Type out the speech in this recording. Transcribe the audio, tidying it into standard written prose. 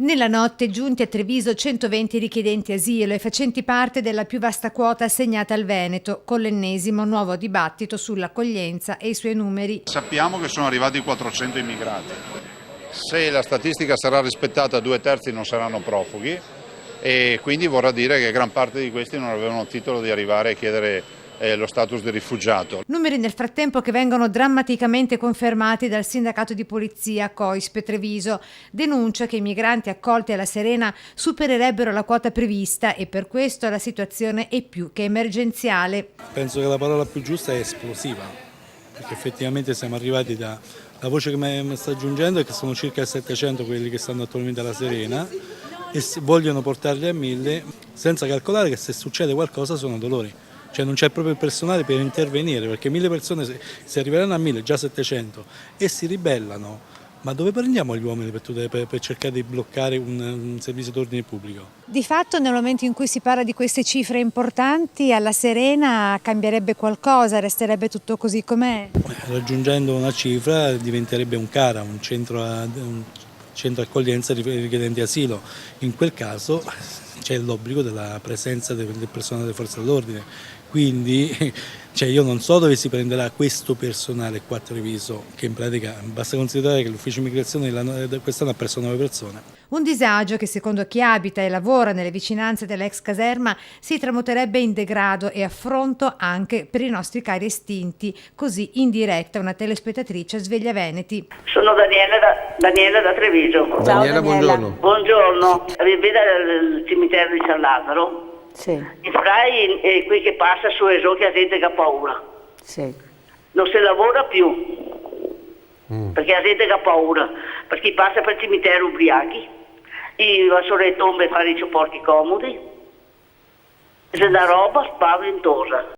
Nella notte giunti a Treviso 120 richiedenti asilo e facenti parte della più vasta quota assegnata al Veneto, con l'ennesimo nuovo dibattito sull'accoglienza e i suoi numeri. Sappiamo che sono arrivati 400 immigrati. Se la statistica sarà rispettata, 2/3 non saranno profughi e quindi vorrà dire che gran parte di questi non avevano titolo di arrivare a chiedere lo status di rifugiato. Numeri nel frattempo che vengono drammaticamente confermati dal sindacato di polizia COISP Treviso. Denuncia che i migranti accolti alla Serena supererebbero la quota prevista e per questo la situazione è più che emergenziale. Penso che la parola più giusta è esplosiva, perché effettivamente siamo arrivati la voce che mi sta giungendo è che sono circa 700 quelli che stanno attualmente alla Serena e vogliono portarli a 1000, senza calcolare che se succede qualcosa sono dolori. Cioè non c'è proprio il personale per intervenire, perché 1000 persone se arriveranno a 1000, già 700, e si ribellano. Ma dove prendiamo gli uomini per cercare di bloccare un servizio d'ordine pubblico? Di fatto nel momento in cui si parla di queste cifre importanti alla Serena cambierebbe qualcosa, resterebbe tutto così com'è? Raggiungendo una cifra diventerebbe un CARA, un centro accoglienza richiedenti asilo. In quel caso c'è l'obbligo della presenza del personale delle forze dell'ordine. Quindi io non so dove si prenderà questo personale qua a Treviso, che in pratica basta considerare che l'ufficio immigrazione quest'anno ha perso 9 persone. Un disagio che secondo chi abita e lavora nelle vicinanze dell'ex caserma si tramuterebbe in degrado e affronto anche per i nostri cari estinti, così in diretta una telespettatrice a Sveglia Veneti. Sono Daniela da Treviso. Ciao, Daniela, buongiorno. Buongiorno, vede il cimitero di San Lazzaro? Sì. Il Frai è qui che passa su Esò che ha gente che ha paura. Sì. Non si lavora più, perché ha gente che ha paura, perché passa per il cimitero ubriachi, e va sulle tombe a fare i supporti comodi, e se da roba spaventosa.